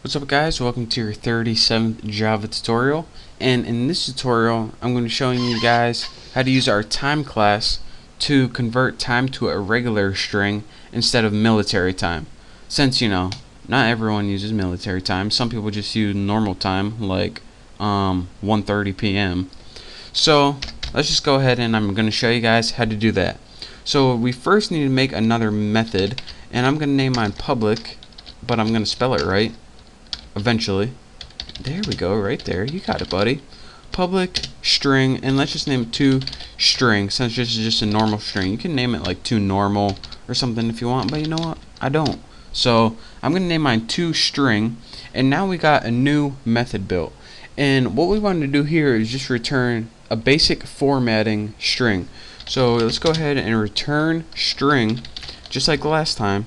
What's up guys, welcome to your 37th Java tutorial, and in this tutorial I'm going to be showing you guys how to use our time class to convert time to a regular string instead of military time. Since not everyone uses military time, some people just use normal time like 1:30 p.m. So let's just go ahead and I'm going to show you guys how to do that. So we first need to make another method, and I'm going to name mine public, but I'm going to spell it right eventually. There we go, right there. You got it, buddy. Public string, and let's just name it toString, since this is just a normal string. You can name it like toNormal or something if you want, but you know what? I don't. So I'm gonna name mine toString, and now we got a new method built. And what we want to do here is just return a basic formatting string. So let's go ahead and return string, just like last time.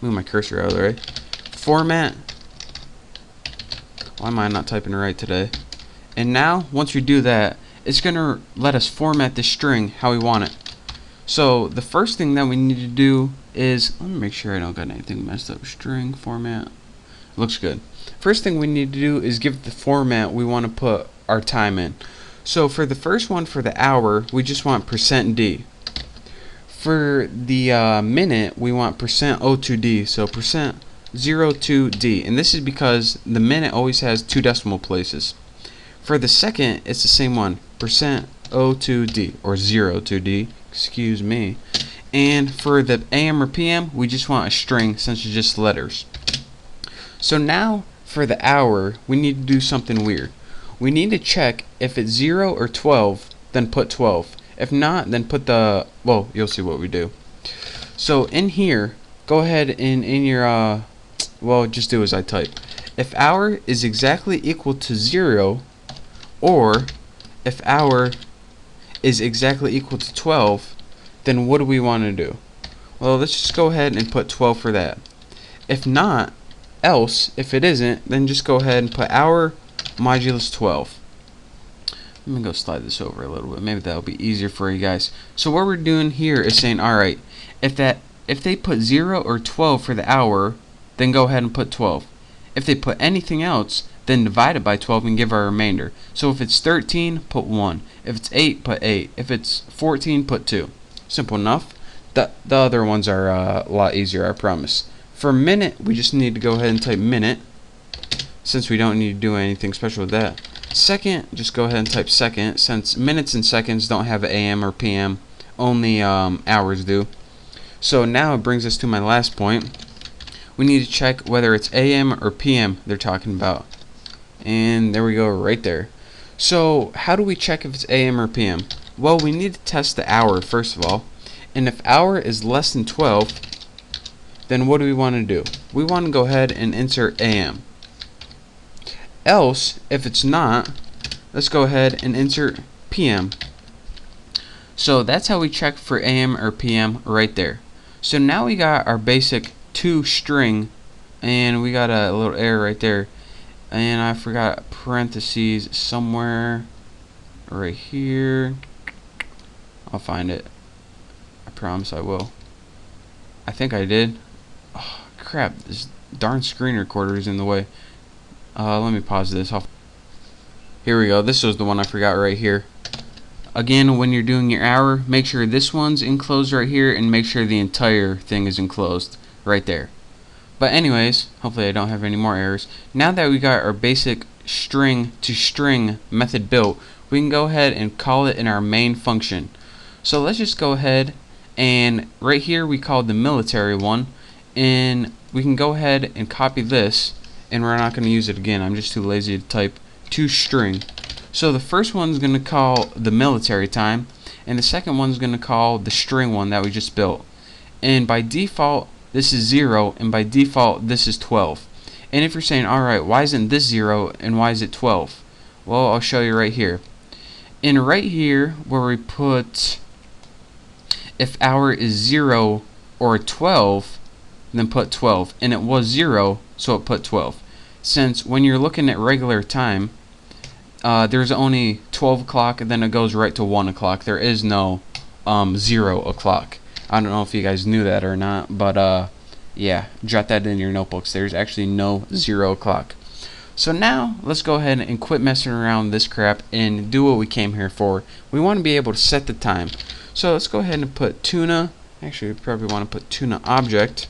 Move my cursor out of the way. Format. Why am I not typing right today? And now, once we do that, it's going to let us format the string how we want it. So, the first thing that we need to do is, let me make sure I don't got anything messed up. String format. Looks good. First thing we need to do is give the format we want to put our time in. So, for the first one, for the hour, we just want %d. For the minute, we want %02d. So, %02d, and this is because the minute always has two decimal places. For the second, it's the same one, %02d, or 02d, excuse me. And for the AM or PM, we just want a string since it's just letters. So now, for the hour, we need to do something weird. We need to check if it's 0 or 12, then put 12. If not, then put the, well, you'll see what we do. So in here, go ahead and in your, well, just do as I type. If hour is exactly equal to 0, or if hour is exactly equal to 12, then what do we want to do? Well, let's just go ahead and put 12 for that. If not, else, if it isn't, then just go ahead and put hour modulus 12. Let me go slide this over a little bit. Maybe that'll be easier for you guys. So what we're doing here is saying, alright, if they put 0 or 12 for the hour, then go ahead and put 12. If they put anything else, then divide it by 12 and give our remainder. So if it's 13, put 1. If it's 8, put 8. If it's 14, put 2. Simple enough. The other ones are a lot easier, I promise. For minute, we just need to go ahead and type minute, since we don't need to do anything special with that. Second, just go ahead and type second, since minutes and seconds don't have AM or PM, only hours do. So now it brings us to my last point. We need to check whether it's AM or PM they're talking about. And there we go, right there. So how do we check if it's AM or PM? Well, we need to test the hour first of all. And if hour is less than 12, then what do we want to do? We want to go ahead and insert AM. Else, if it's not, let's go ahead and insert PM. So that's how we check for AM or PM right there. So now we got our basic toString, and we got a little error right there, and I forgot parentheses somewhere right here. I'll find it. I promise I will. I think I did. Oh crap, this darn screen recorder is in the way. Let me pause this. Here we go. This was the one I forgot right here. Again, when you're doing your hour, make sure this one's enclosed right here, and make sure the entire thing is enclosed right there. But anyways, hopefully I don't have any more errors. Now that we got our basic string to string method built, we can go ahead and call it in our main function. So let's just go ahead, and right here we call the military one, and we can go ahead and copy this, and we're not going to use it again. I'm just too lazy to type toString. So the first one's going to call the military time, and the second one's going to call the string one that we just built. And by default, this is 0, and by default, this is 12. And if you're saying, alright, why isn't this 0, and why is it 12? Well, I'll show you right here. And right here, where we put, if hour is 0 or 12, then put 12. And it was 0, so it put 12. Since when you're looking at regular time, there's only 12 o'clock, and then it goes right to 1 o'clock. There is no 0 o'clock. I don't know if you guys knew that or not, but Yeah, jot that in your notebooks. There's actually no 0 o'clock. So now let's go ahead and quit messing around with this crap and do what we came here for. We want to be able to set the time. So let's go ahead and put tuna. Actually, we probably want to put tuna object.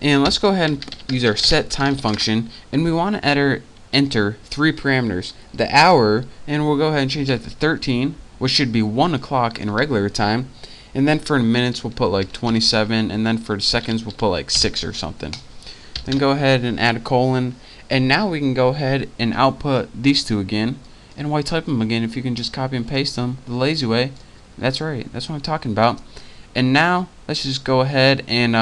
And let's go ahead and use our set time function, and we want to enter 3 parameters. The hour, and we'll go ahead and change that to 13, which should be 1 o'clock in regular time. And then for minutes we'll put like 27, and then for seconds we'll put like 6 or something. Then go ahead and add a colon, and now we can go ahead and output these two again. And why type them again if you can just copy and paste them the lazy way? That's right, that's what I'm talking about. And now let's just go ahead and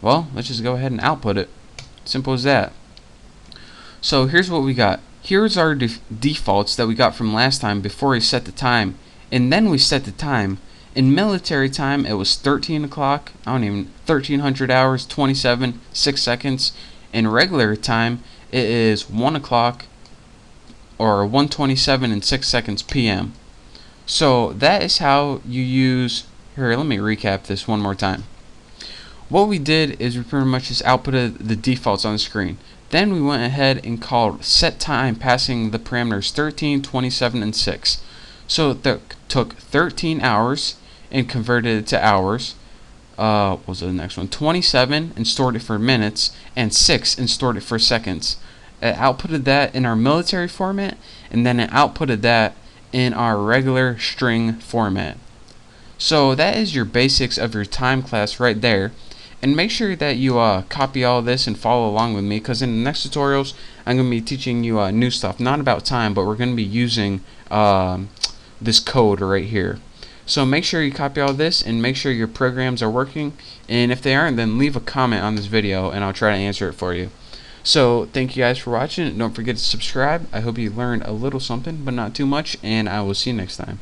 let's just go ahead and output it. Simple as that. So here's what we got. Here's our defaults that we got from last time before we set the time, and then we set the time. In military time it was 13 o'clock, 1300 hours, 27, 6 seconds. In regular time it is 1 o'clock or 1:27 and 6 seconds PM. So that is how you use, here let me recap this one more time. What we did is we pretty much just outputted the defaults on the screen. Then we went ahead and called set time, passing the parameters 13, 27, and 6. So that took 13 hours and converted it to hours. What was the next one? 27 and stored it for minutes, and 6 and stored it for seconds. It outputted that in our military format, and then it outputted that in our regular string format. So that is your basics of your time class right there. And make sure that you copy all this and follow along with me, because in the next tutorials I'm going to be teaching you new stuff, not about time, but we're going to be using this code right here. So make sure you copy all this and make sure your programs are working, and if they aren't, then leave a comment on this video and I'll try to answer it for you. So thank you guys for watching. Don't forget to subscribe. I hope you learned a little something, but not too much, and I will see you next time.